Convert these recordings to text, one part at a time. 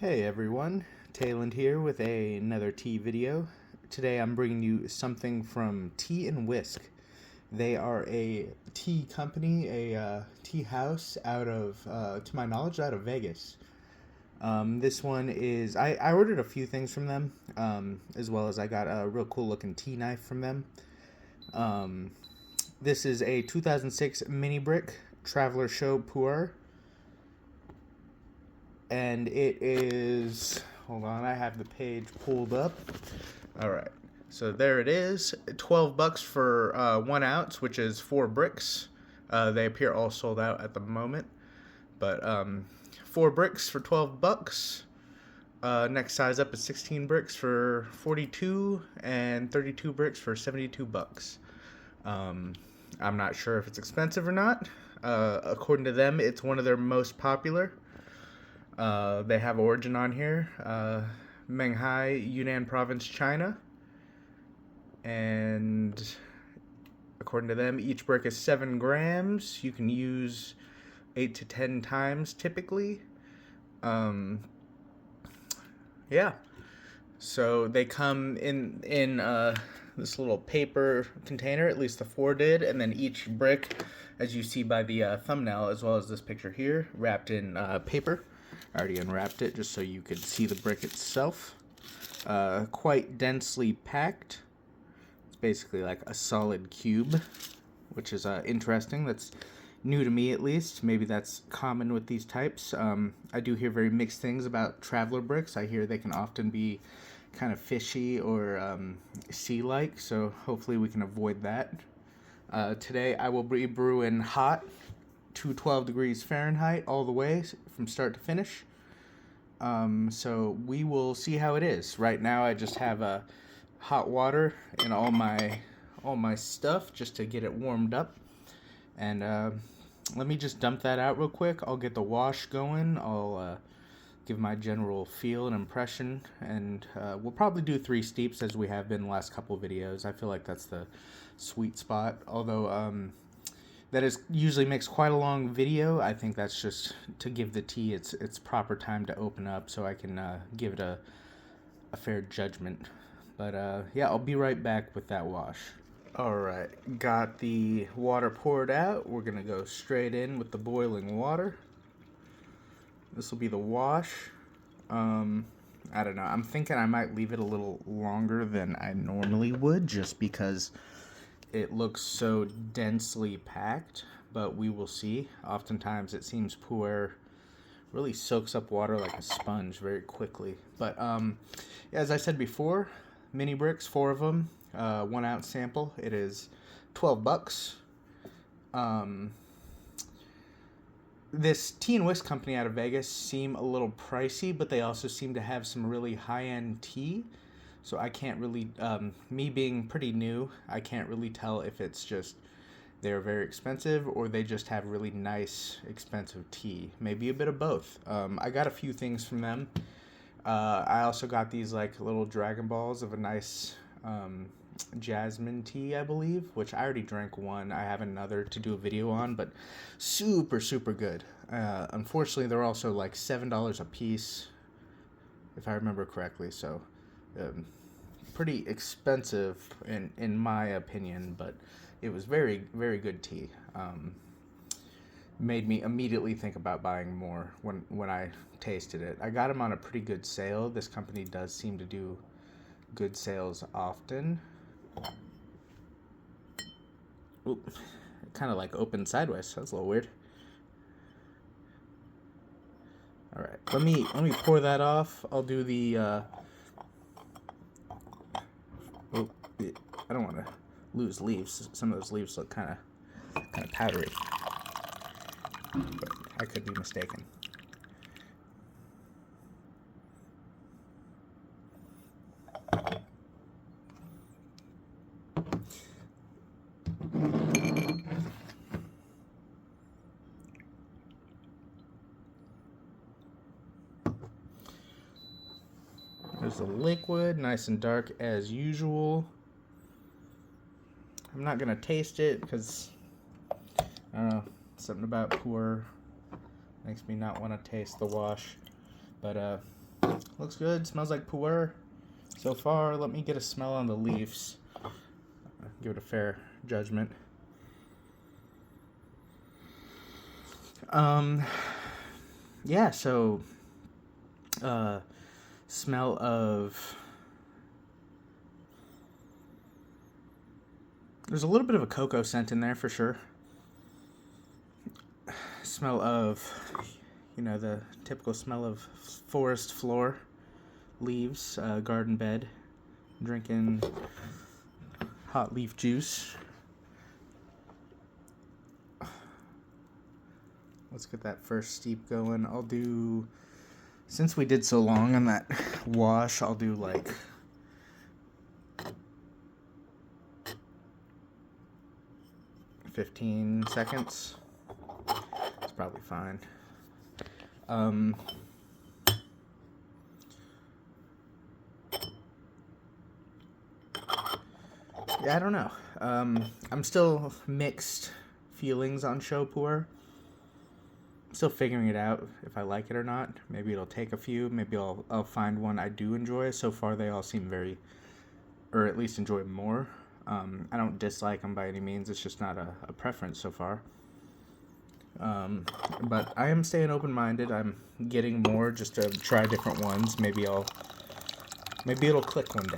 Hey everyone, Tayland here with another tea video. Today I'm bringing you something from Tea&Whisk. They are a tea company, a tea house out of, to my knowledge, out of Vegas. This one is, I ordered a few things from them, as well as I got a real cool looking tea knife from them. This is a 2006 mini brick Traveler Shou Pu-erh. And it is, hold on, I have the page pulled up. All right, so there it is, $12 for 1 ounce, which is 4 bricks. They appear all sold out at the moment, but 4 bricks for $12. Next size up is 16 bricks for 42, and 32 bricks for $72. I'm not sure if it's expensive or not. According to them, it's one of their most popular. They have origin on here, Menghai, Yunnan Province, China. And according to them, each brick is 7 grams. You can use 8 to 10 times typically. Yeah. So they come in this little paper container, at least the 4 did, and then each brick, as you see by the thumbnail, as well as this picture here, wrapped in paper. I already unwrapped it just so you could see the brick itself. Quite densely packed. It's basically like a solid cube, which is interesting. That's new to me, at least. Maybe that's common with these types. I do hear very mixed things about Traveler bricks. I hear they can often be kind of fishy or sea-like, so hopefully we can avoid that. Today I will be brewing hot, 212 degrees Fahrenheit all the way from start to finish. So we will see how it is. Right now I just have hot water in all my stuff just to get it warmed up. And let me just dump that out real quick. I'll get the wash going. I'll give my general feel and impression, and we'll probably do 3 steeps as we have been the last couple of videos. I feel like that's the sweet spot, although that is usually makes quite a long video. I think that's just to give the tea its proper time to open up so I can give it a fair judgment. But yeah, I'll be right back with that wash. Alright, got the water poured out. We're gonna go straight in with the boiling water. This will be the wash. I don't know, I'm thinking I might leave it a little longer than I normally would just because it looks so densely packed, but we will see. Oftentimes it seems Pu-erh really soaks up water like a sponge very quickly. But as I said before, mini bricks, 4 of them, 1 ounce sample. It is $12. This Tea&Whisk company out of Vegas seem a little pricey, but they also seem to have some really high-end tea. So I can't really, me being pretty new, I can't really tell if it's just they're very expensive or they just have really nice, expensive tea. Maybe a bit of both. I got a few things from them. I also got these like little Dragon Balls of a nice jasmine tea, I believe, which I already drank one. I have another to do a video on, but super, super good. Unfortunately, they're also like $7 a piece, if I remember correctly, so pretty expensive in my opinion, but it was very, very good tea. Made me immediately think about buying more when I tasted it. I got them on a pretty good sale. This company does seem to do good sales often. Oop, it kind of like opened sideways. That's a little weird. All right, let me pour that off. I'll do the I don't want to lose leaves. Some of those leaves look kind of powdery, but I could be mistaken. There's the liquid, nice and dark as usual. I'm not gonna taste it because I don't know, something about Pu-erh makes me not want to taste the wash. But Looks good. Smells like Pu-erh so far. Let me get a smell on the leaves. Give it a fair judgment. Yeah, so smell of, there's a little bit of a cocoa scent in there for sure. Smell of, the typical smell of forest floor, leaves, garden bed, drinking hot leaf juice. Let's get that first steep going. I'll do, since we did so long on that wash, I'll do like 15 seconds. It's probably fine. Yeah, I don't know. I'm still mixed feelings on Shou Pu-erh. Still figuring it out if I like it or not. Maybe it'll take a few. Maybe I'll find one I do enjoy. So far, they all seem very, or at least enjoy more. I don't dislike them by any means. It's just not a preference so far. But I am staying open-minded. I'm getting more just to try different ones. Maybe it'll click one day.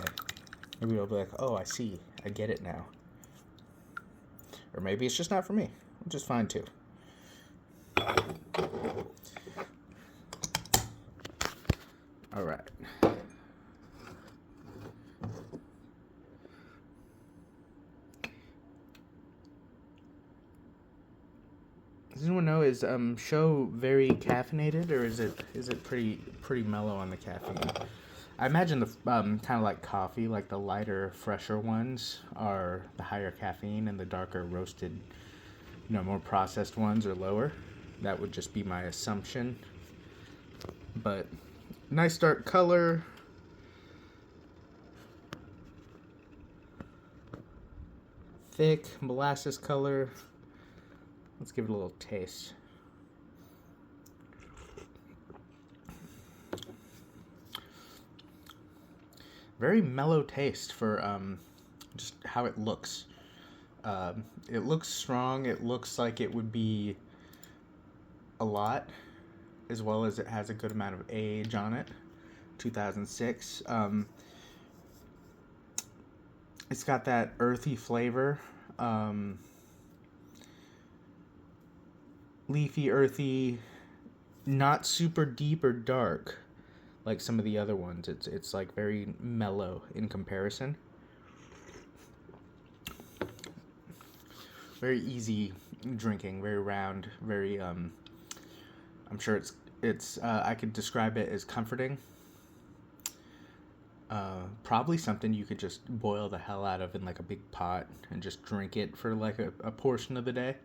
Maybe I'll be like, oh, I see. I get it now. Or maybe it's just not for me, which is fine too. All right. Does anyone know, is Shou very caffeinated, or is it pretty mellow on the caffeine? I imagine the kind of like coffee, like the lighter, fresher ones are the higher caffeine, and the darker roasted, more processed ones are lower. That would just be my assumption. But nice dark color. Thick molasses color. Let's give it a little taste. Very mellow taste for just how it looks. It looks strong. It looks like it would be a lot, as well as it has a good amount of age on it. 2006. It's got that earthy flavor. Leafy, earthy, not super deep or dark like some of the other ones. It's like very mellow in comparison. Very easy drinking, very round, very I'm sure it's I could describe it as comforting. Probably something you could just boil the hell out of in like a big pot and just drink it for like a portion of the day,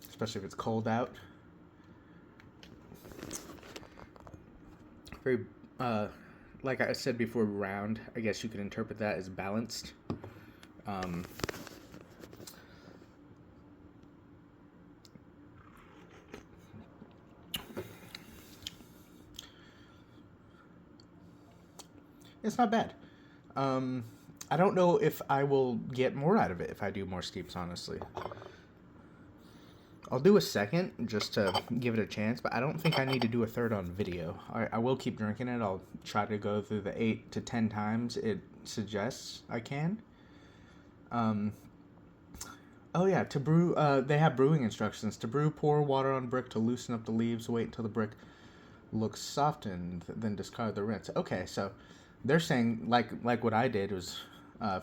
especially if it's cold out. Very, like I said before, round. I guess you could interpret that as balanced. It's not bad. I don't know if I will get more out of it if I do more steeps, honestly. I'll do a second just to give it a chance, but I don't think I need to do a third on video. I will keep drinking it. I'll try to go through the 8 to 10 times it suggests I can. Oh yeah, to brew, they have brewing instructions. To brew, pour water on brick to loosen up the leaves, wait until the brick looks softened, then discard the rinse. Okay, so they're saying, like what I did was,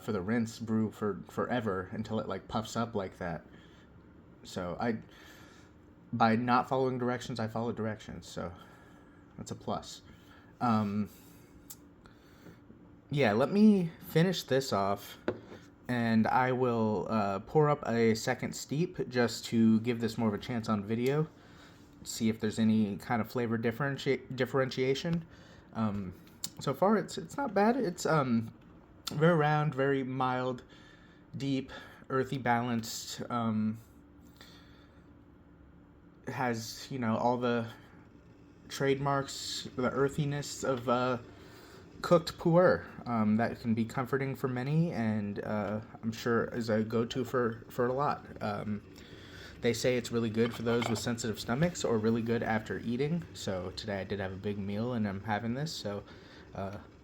for the rinse, brew for forever until it like puffs up like that. So by not following directions, I followed directions. So that's a plus. Yeah, let me finish this off, and I will pour up a second steep just to give this more of a chance on video. See if there's any kind of flavor differentiation. So far, it's not bad. It's very round, very mild, deep, earthy, balanced. It has all the trademarks the earthiness of cooked pu-erh. That can be comforting for many, and I'm sure is a go-to for a lot. They say it's really good for those with sensitive stomachs or really good after eating. So today I did have a big meal and I'm having this. So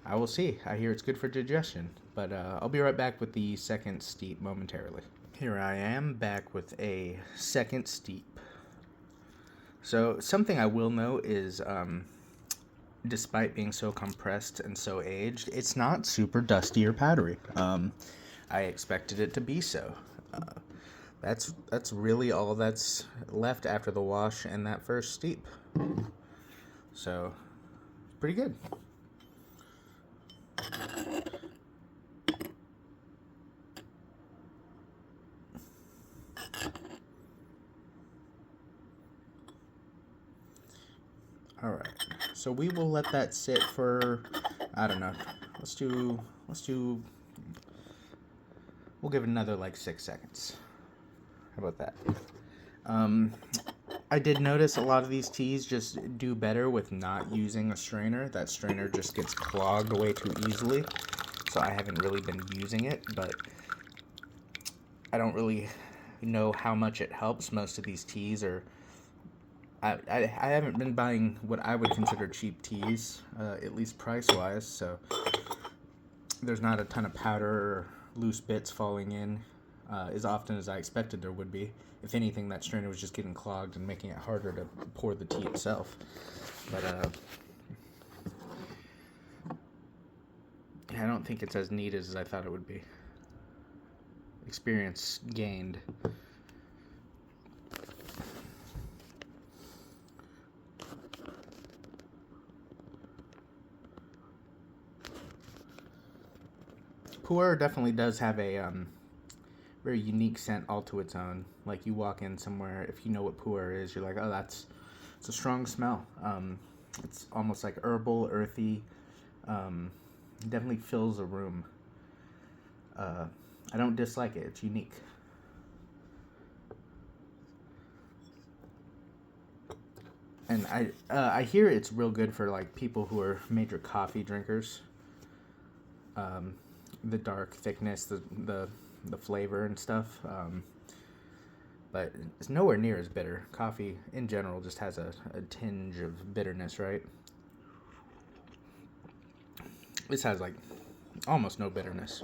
I will see. I hear it's good for digestion. But I'll be right back with the second steep momentarily. Here I am back with a second steep. So something I will note is despite being so compressed and so aged, it's not super dusty or powdery. I expected it to be so. That's really all that's left after the wash and that first steep. So, pretty good. All right. So we will let that sit for, I don't know. We'll give it another like 6 seconds. How about that? I did notice a lot of these teas just do better with not using a strainer. That strainer just gets clogged way too easily. So I haven't really been using it, but I don't really know how much it helps. Most of these teas are... I haven't been buying what I would consider cheap teas, at least price-wise, so there's not a ton of powder or loose bits falling in as often as I expected there would be. If anything, that strainer was just getting clogged and making it harder to pour the tea itself. But I don't think it's as neat as I thought it would be. Experience gained. Pu-erh definitely does have a very unique scent all to its own. Like you walk in somewhere, if you know what Pu-erh is, you're like, oh, it's a strong smell. It's almost like herbal, earthy. Definitely fills a room. I don't dislike it. It's unique. And I hear it's real good for like people who are major coffee drinkers. The dark thickness, the flavor and stuff. But it's nowhere near as bitter. Coffee in general just has a tinge of bitterness, right? This has like almost no bitterness.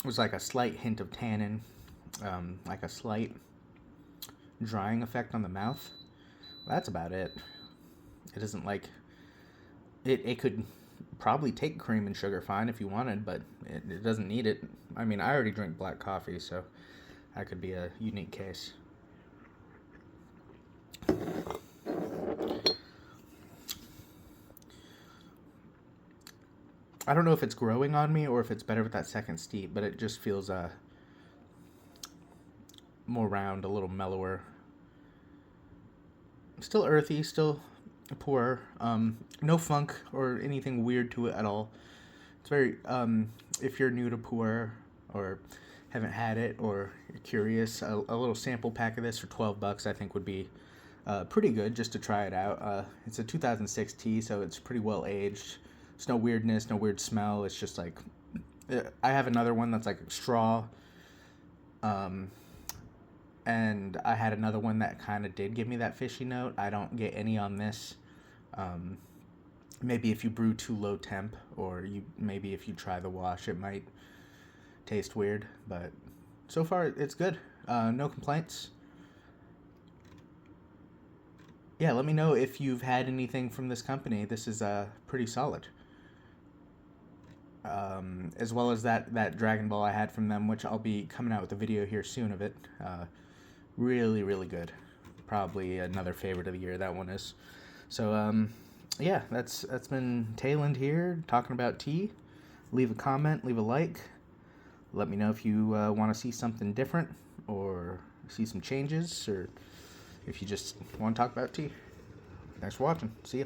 There's like a slight hint of tannin, like a slight drying effect on the mouth. That's about it. It isn't like it could probably take cream and sugar fine if you wanted, but it doesn't need it. I mean, I already drink black coffee, so that could be a unique case. I don't know if it's growing on me or if it's better with that second steep, but it just feels more round, a little mellower. Still earthy, still poor. No funk or anything weird to it at all. It's very, if you're new to Pu-erh or haven't had it or you're curious, a little sample pack of this for $12 I think would be pretty good just to try it out. It's a 2006 tea, so it's pretty well aged. There's no weirdness, no weird smell. It's just like, I have another one that's like straw. And I had another one that kind of did give me that fishy note. I don't get any on this. Maybe if you brew too low temp, or maybe if you try the wash, it might taste weird. But so far, it's good. No complaints. Yeah, let me know if you've had anything from this company. This is pretty solid. As well as that Dragon Ball I had from them, which I'll be coming out with a video here soon of it. Really, really good. Probably another favorite of the year, that one is. So, yeah, that's been Tayland here, talking about tea. Leave a comment, leave a like. Let me know if you want to see something different, or see some changes, or if you just want to talk about tea. Thanks for watching. See ya.